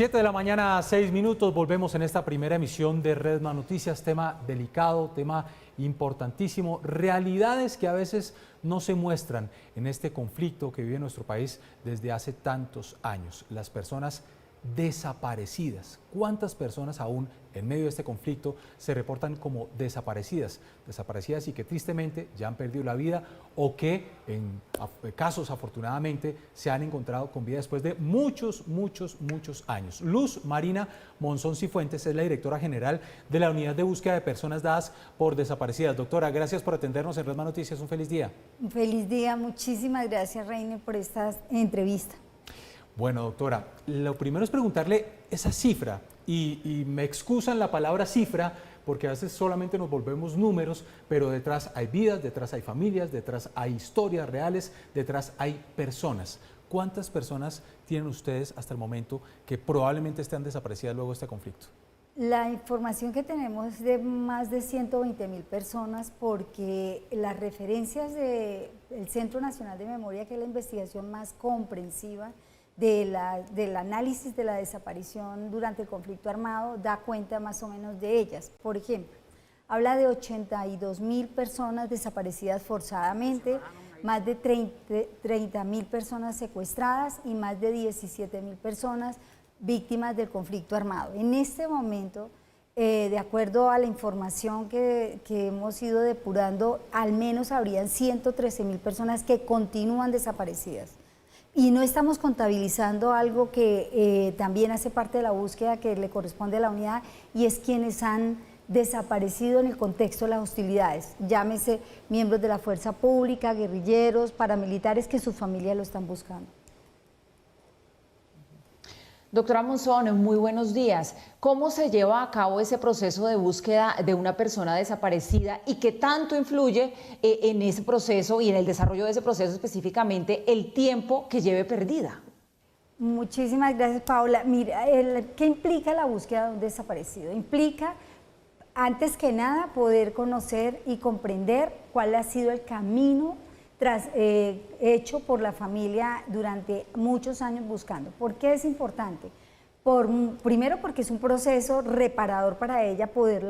7 de la mañana, 6 minutos, volvemos en esta primera emisión de Redman Noticias, tema delicado, tema importantísimo, realidades que a veces no se muestran en este conflicto que vive nuestro país desde hace tantos años, las personas desaparecidas. ¿Cuántas personas aún en medio de este conflicto se reportan como desaparecidas? Desaparecidas y que tristemente ya han perdido la vida o que en casos afortunadamente se han encontrado con vida después de muchos años. Luz Marina Monzón Cifuentes es la directora general de la Unidad de Búsqueda de Personas Dadas por Desaparecidas. Doctora, gracias por atendernos en Redman Noticias. Un feliz día. Un feliz día. Muchísimas gracias, Reine, por esta entrevista. Bueno, doctora, lo primero es preguntarle esa cifra y me excusan la palabra cifra porque a veces solamente nos volvemos números, pero detrás hay vidas, detrás hay familias, detrás hay historias reales, detrás hay personas. ¿Cuántas personas tienen ustedes hasta el momento que probablemente estén desaparecidas luego de este conflicto? La información que tenemos es de más de 120.000 personas porque las referencias del Centro Nacional de Memoria, que es la investigación más comprensiva del análisis de la desaparición durante el conflicto armado, da cuenta más o menos de ellas. Por ejemplo, habla de 82.000 personas desaparecidas forzadamente, más de 30.000 personas secuestradas y más de 17.000 personas víctimas del conflicto armado. En este momento, de acuerdo a la información que hemos ido depurando, al menos habrían 113.000 personas que continúan desaparecidas. Y no estamos contabilizando algo que también hace parte de la búsqueda que le corresponde a la unidad, y es quienes han desaparecido en el contexto de las hostilidades, llámese miembros de la fuerza pública, guerrilleros, paramilitares, que sus familias lo están buscando. Doctora Monzón, muy buenos días. ¿Cómo se lleva a cabo ese proceso de búsqueda de una persona desaparecida y qué tanto influye en ese proceso y en el desarrollo de ese proceso específicamente el tiempo que lleve perdida? Muchísimas gracias, Paula. Mira, ¿qué implica la búsqueda de un desaparecido? Implica, antes que nada, poder conocer y comprender cuál ha sido el camino hecho por la familia durante muchos años buscando. ¿Por qué es importante? Primero porque es un proceso reparador para ella poder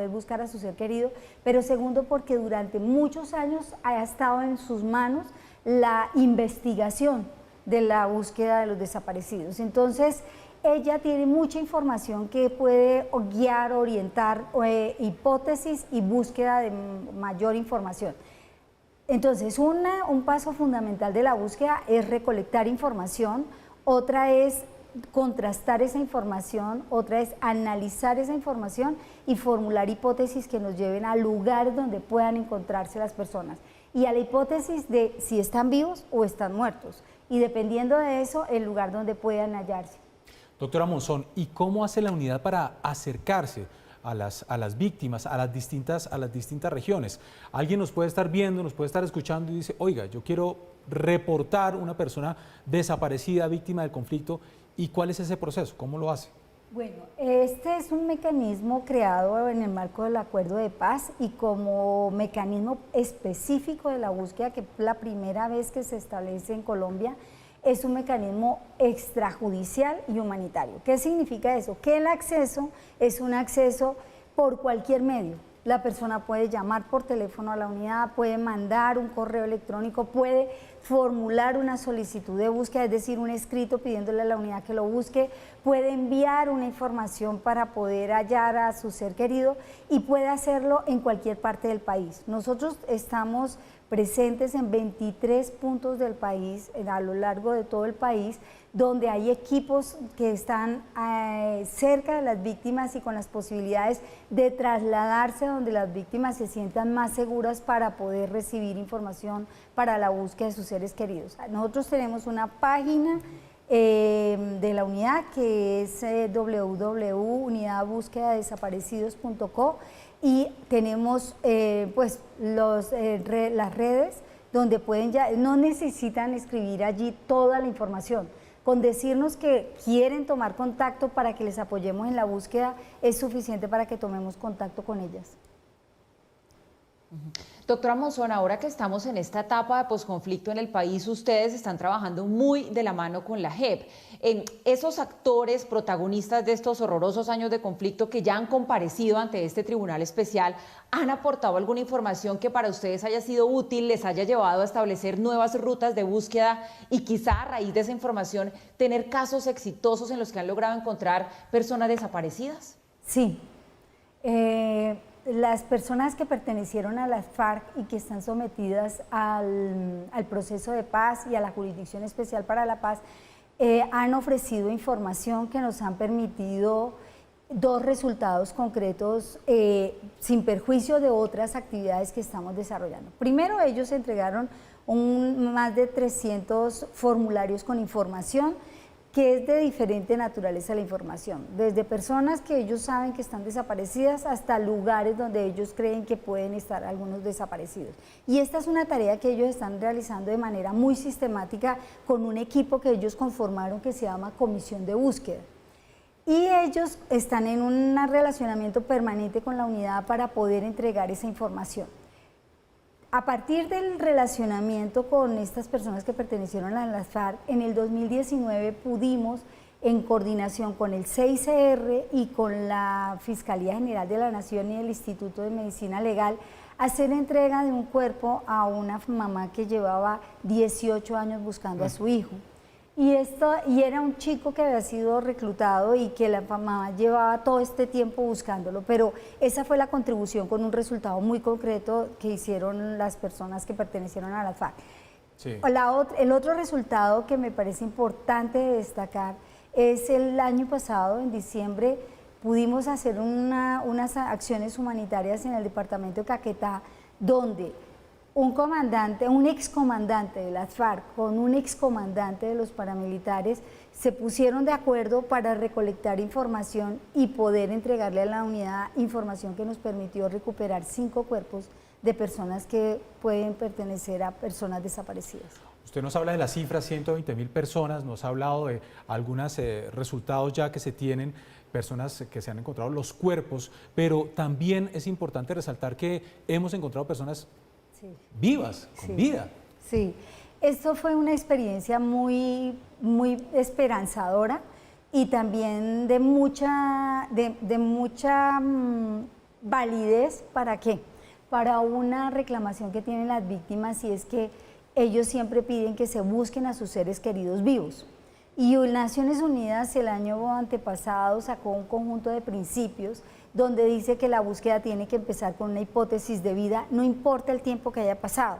buscar a su ser querido, pero segundo porque durante muchos años ha estado en sus manos la investigación de la búsqueda de los desaparecidos. Entonces, ella tiene mucha información que puede guiar, orientar hipótesis y búsqueda de mayor información. Entonces, un paso fundamental de la búsqueda es recolectar información, otra es contrastar esa información, otra es analizar esa información y formular hipótesis que nos lleven a lugares donde puedan encontrarse las personas y a la hipótesis de si están vivos o están muertos, y dependiendo de eso, el lugar donde puedan hallarse. Doctora Monzón, ¿y cómo hace la unidad para acercarse a las víctimas, a las distintas regiones? Alguien nos puede estar viendo, nos puede estar escuchando y dice, oiga, yo quiero reportar una persona desaparecida, víctima del conflicto, ¿y cuál es ese proceso? ¿Cómo lo hace? Bueno, este es un mecanismo creado en el marco del Acuerdo de Paz y como mecanismo específico de la búsqueda, que es la primera vez que se establece en Colombia. Es un mecanismo extrajudicial y humanitario. ¿Qué significa eso? Que el acceso es un acceso por cualquier medio. La persona puede llamar por teléfono a la unidad, puede mandar un correo electrónico, puede formular una solicitud de búsqueda, es decir, un escrito pidiéndole a la unidad que lo busque, puede enviar una información para poder hallar a su ser querido y puede hacerlo en cualquier parte del país. Nosotros estamos presentes en 23 puntos del país, a lo largo de todo el país, donde hay equipos que están cerca de las víctimas y con las posibilidades de trasladarse donde las víctimas se sientan más seguras para poder recibir información para la búsqueda de sus seres queridos. Nosotros tenemos una página de la unidad que es www.unidadbúsquedadesaparecidos.co y tenemos las redes donde no necesitan escribir allí toda la información. Con decirnos que quieren tomar contacto para que les apoyemos en la búsqueda es suficiente para que tomemos contacto con ellas. Doctora Monzón, ahora que estamos en esta etapa de posconflicto en el país, ustedes están trabajando muy de la mano con la JEP. Esos actores protagonistas de estos horrorosos años de conflicto que ya han comparecido ante este tribunal especial, ¿han aportado alguna información que para ustedes haya sido útil, les haya llevado a establecer nuevas rutas de búsqueda y quizá a raíz de esa información tener casos exitosos en los que han logrado encontrar personas desaparecidas? Sí. Las personas que pertenecieron a las FARC y que están sometidas al proceso de paz y a la Jurisdicción Especial para la Paz han ofrecido información que nos han permitido dos resultados concretos sin perjuicio de otras actividades que estamos desarrollando. Primero, ellos entregaron más de 300 formularios con información que es de diferente naturaleza la información, desde personas que ellos saben que están desaparecidas hasta lugares donde ellos creen que pueden estar algunos desaparecidos. Y esta es una tarea que ellos están realizando de manera muy sistemática con un equipo que ellos conformaron que se llama Comisión de Búsqueda. Y ellos están en un relacionamiento permanente con la unidad para poder entregar esa información. A partir del relacionamiento con estas personas que pertenecieron a las FARC, en el 2019 pudimos, en coordinación con el CICR y con la Fiscalía General de la Nación y el Instituto de Medicina Legal, hacer entrega de un cuerpo a una mamá que llevaba 18 años buscando a su hijo. Y era un chico que había sido reclutado y que la mamá llevaba todo este tiempo buscándolo, pero esa fue la contribución con un resultado muy concreto que hicieron las personas que pertenecieron a la FARC. Sí. El otro resultado que me parece importante de destacar es el año pasado, en diciembre, pudimos hacer unas acciones humanitarias en el departamento de Caquetá, donde un excomandante de las FARC con un excomandante de los paramilitares se pusieron de acuerdo para recolectar información y poder entregarle a la unidad información que nos permitió recuperar 5 cuerpos de personas que pueden pertenecer a personas desaparecidas. Usted nos habla de la cifra, 120.000 personas, nos ha hablado de algunos resultados ya que se tienen, personas que se han encontrado los cuerpos, pero también es importante resaltar que hemos encontrado personas vivas, con vida. Sí, esto fue una experiencia muy esperanzadora y también de mucha validez. ¿Para qué? Para una reclamación que tienen las víctimas, y es que ellos siempre piden que se busquen a sus seres queridos vivos. Y Naciones Unidas el año antepasado sacó un conjunto de principios donde dice que la búsqueda tiene que empezar con una hipótesis de vida, no importa el tiempo que haya pasado.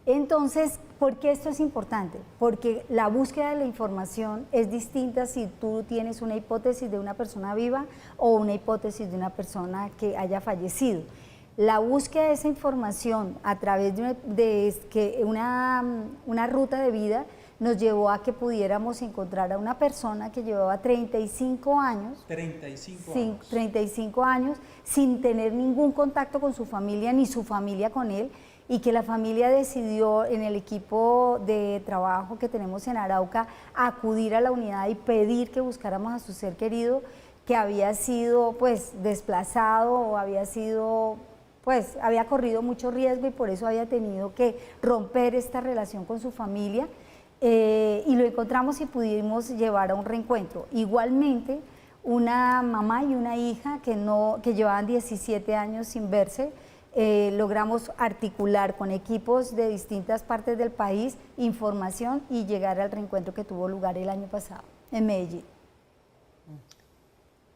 Entonces, ¿por qué esto es importante? Porque la búsqueda de la información es distinta si tú tienes una hipótesis de una persona viva o una hipótesis de una persona que haya fallecido. La búsqueda de esa información a través de una ruta de vida nos llevó a que pudiéramos encontrar a una persona que llevaba 35 años, 35 años sin tener ningún contacto con su familia ni su familia con él, y que la familia decidió en el equipo de trabajo que tenemos en Arauca acudir a la unidad y pedir que buscáramos a su ser querido que había sido desplazado o había corrido mucho riesgo y por eso había tenido que romper esta relación con su familia. Y lo encontramos y pudimos llevar a un reencuentro. Igualmente, una mamá y una hija que llevaban 17 años sin verse, logramos articular con equipos de distintas partes del país información y llegar al reencuentro que tuvo lugar el año pasado en Medellín.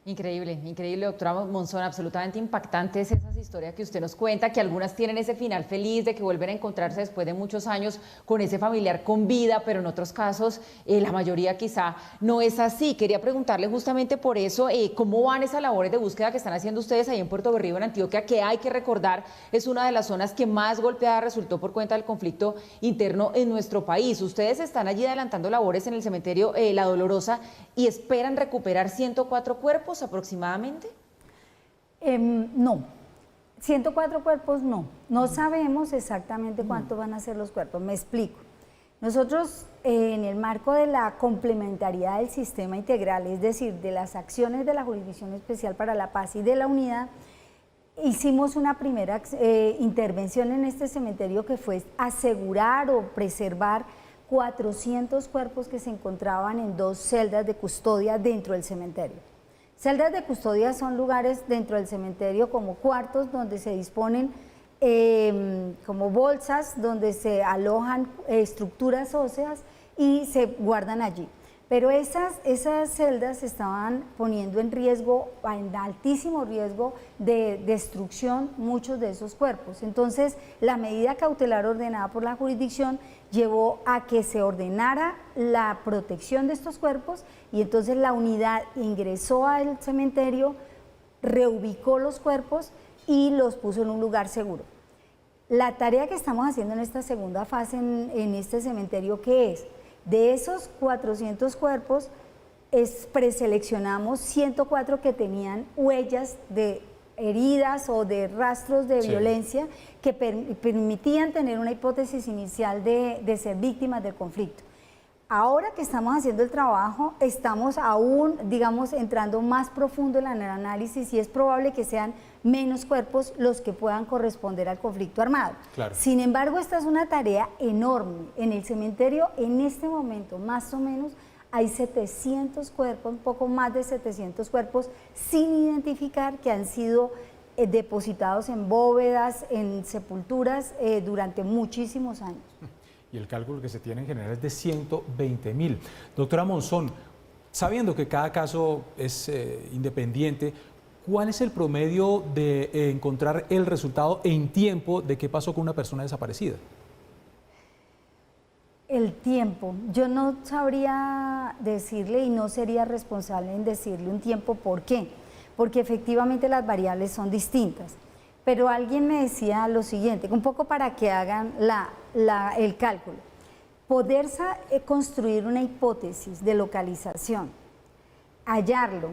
Increíble, increíble, doctora Monzón, absolutamente impactantes esas historias que usted nos cuenta, que algunas tienen ese final feliz de que vuelven a encontrarse después de muchos años con ese familiar con vida, pero en otros casos la mayoría quizá no es así. Quería preguntarle justamente por eso, ¿cómo van esas labores de búsqueda que están haciendo ustedes ahí en Puerto Berrío, en Antioquia, que hay que recordar es una de las zonas que más golpeada resultó por cuenta del conflicto interno en nuestro país? Ustedes están allí adelantando labores en el cementerio La Dolorosa y esperan recuperar 104 cuerpos aproximadamente. No, 104 cuerpos no sabemos exactamente cuántos van a ser los cuerpos. Me explico. Nosotros en el marco de la complementariedad del sistema integral, es decir, de las acciones de la Jurisdicción Especial para la Paz y de la unidad, hicimos una primera intervención en este cementerio que fue asegurar o preservar 400 cuerpos que se encontraban en 2 celdas de custodia dentro del cementerio. Celdas de custodia son lugares dentro del cementerio como cuartos donde se disponen como bolsas, donde se alojan estructuras óseas y se guardan allí. Pero esas celdas se estaban poniendo en riesgo, en altísimo riesgo de destrucción muchos de esos cuerpos. Entonces, la medida cautelar ordenada por la jurisdicción llevó a que se ordenara la protección de estos cuerpos y entonces la unidad ingresó al cementerio, reubicó los cuerpos y los puso en un lugar seguro. La tarea que estamos haciendo en esta segunda fase en este cementerio, ¿qué es? De esos 400 cuerpos, preseleccionamos 104 que tenían huellas de heridas o de rastros de violencia que permitían tener una hipótesis inicial de ser víctimas del conflicto. Ahora que estamos haciendo el trabajo, estamos aún, digamos, entrando más profundo en el análisis y es probable que sean menos cuerpos los que puedan corresponder al conflicto armado. Claro. Sin embargo, esta es una tarea enorme. En el cementerio, en este momento, más o menos, hay 700 cuerpos, un poco más de 700 cuerpos sin identificar que han sido depositados en bóvedas, en sepulturas durante muchísimos años. Y el cálculo que se tiene en general es de 120.000. Doctora Monzón, sabiendo que cada caso es independiente, ¿cuál es el promedio de encontrar el resultado en tiempo de qué pasó con una persona desaparecida? El tiempo, yo no sabría decirle y no sería responsable en decirle un tiempo. ¿Por qué? Porque efectivamente las variables son distintas. Pero alguien me decía lo siguiente, un poco para que hagan el cálculo. Poder construir una hipótesis de localización, hallarlo,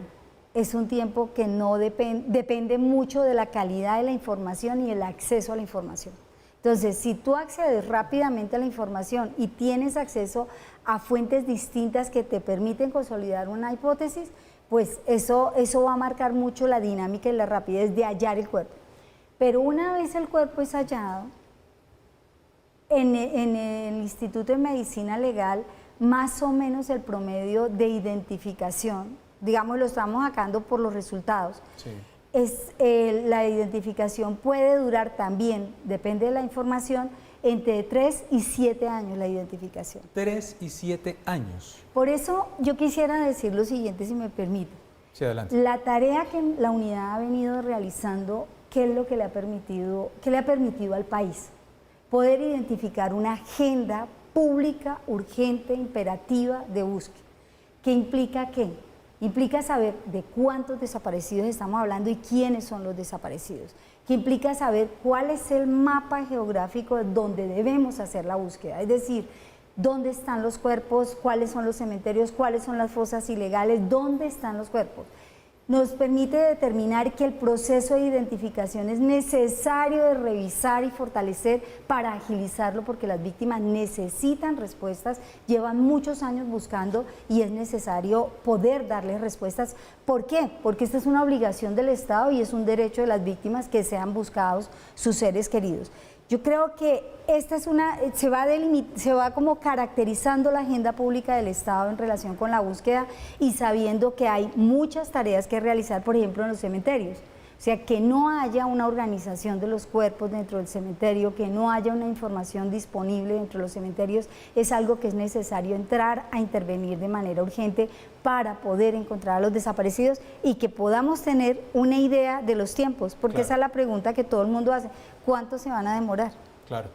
es un tiempo que no depende mucho de la calidad de la información y el acceso a la información. Entonces, si tú accedes rápidamente a la información y tienes acceso a fuentes distintas que te permiten consolidar una hipótesis, pues eso va a marcar mucho la dinámica y la rapidez de hallar el cuerpo. Pero una vez el cuerpo es hallado, en el Instituto de Medicina Legal, más o menos el promedio de identificación, digamos, lo estamos sacando por los resultados, sí. La identificación puede durar también, depende de la información, entre 3 y 7 años la identificación. 3 y 7 años. Por eso yo quisiera decir lo siguiente, si me permite. Sí, adelante. La tarea que la unidad ha venido realizando, ¿qué es lo que le ha permitido al país? Poder identificar una agenda pública, urgente, imperativa de búsqueda. ¿Qué implica qué? Implica saber de cuántos desaparecidos estamos hablando y quiénes son los desaparecidos. Que implica saber cuál es el mapa geográfico donde debemos hacer la búsqueda. Es decir, dónde están los cuerpos, cuáles son los cementerios, cuáles son las fosas ilegales, dónde están los cuerpos. Nos permite determinar que el proceso de identificación es necesario de revisar y fortalecer para agilizarlo, porque las víctimas necesitan respuestas, llevan muchos años buscando y es necesario poder darles respuestas. ¿Por qué? Porque esta es una obligación del Estado y es un derecho de las víctimas que sean buscados sus seres queridos. Yo creo que esta es se va como caracterizando la agenda pública del Estado en relación con la búsqueda y sabiendo que hay muchas tareas que realizar, por ejemplo, en los cementerios. O sea, que no haya una organización de los cuerpos dentro del cementerio, que no haya una información disponible dentro de los cementerios, es algo que es necesario entrar a intervenir de manera urgente para poder encontrar a los desaparecidos y que podamos tener una idea de los tiempos, porque claro, esa es la pregunta que todo el mundo hace, ¿cuánto se van a demorar? Claro.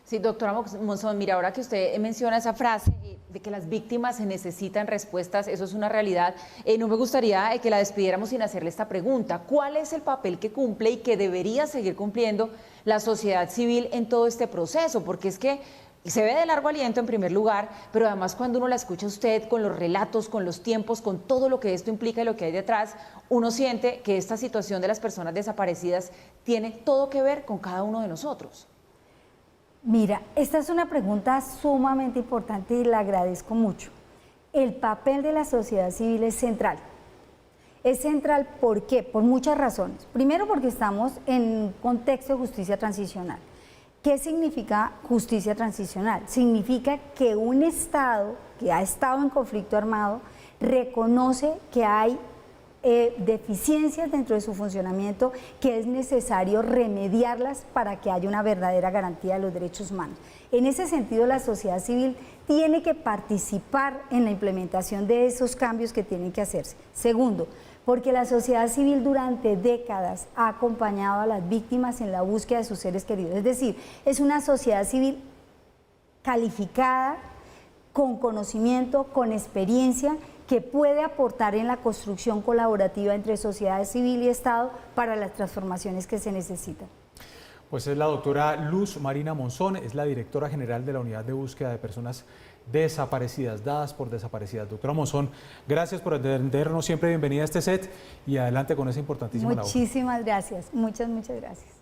Sí, doctora Monzón, mira, ahora que usted menciona esa frase de que las víctimas se necesitan respuestas, eso es una realidad, no me gustaría que la despidiéramos sin hacerle esta pregunta. ¿Cuál es el papel que cumple y que debería seguir cumpliendo la sociedad civil en todo este proceso? Porque es que se ve de largo aliento en primer lugar, pero además cuando uno la escucha a usted con los relatos, con los tiempos, con todo lo que esto implica y lo que hay detrás, uno siente que esta situación de las personas desaparecidas tiene todo que ver con cada uno de nosotros. Mira, esta es una pregunta sumamente importante y la agradezco mucho. El papel de la sociedad civil es central. Es central, ¿por qué? Por muchas razones. Primero, porque estamos en un contexto de justicia transicional. ¿Qué significa justicia transicional? Significa que un Estado que ha estado en conflicto armado reconoce que hay deficiencias dentro de su funcionamiento, que es necesario remediarlas para que haya una verdadera garantía de los derechos humanos. En ese sentido, la sociedad civil tiene que participar en la implementación de esos cambios que tienen que hacerse. Segundo, porque la sociedad civil durante décadas ha acompañado a las víctimas en la búsqueda de sus seres queridos. Es decir, es una sociedad civil calificada, con conocimiento, con experiencia, que puede aportar en la construcción colaborativa entre sociedad civil y Estado para las transformaciones que se necesitan. Pues es la doctora Luz Marina Monzón, es la directora general de la Unidad de Búsqueda de Personas Desaparecidas, dadas por desaparecidas. Doctora Monzón, gracias por atendernos, siempre bienvenida a este set y adelante con esa importantísima labor. Muchísimas gracias, muchas gracias.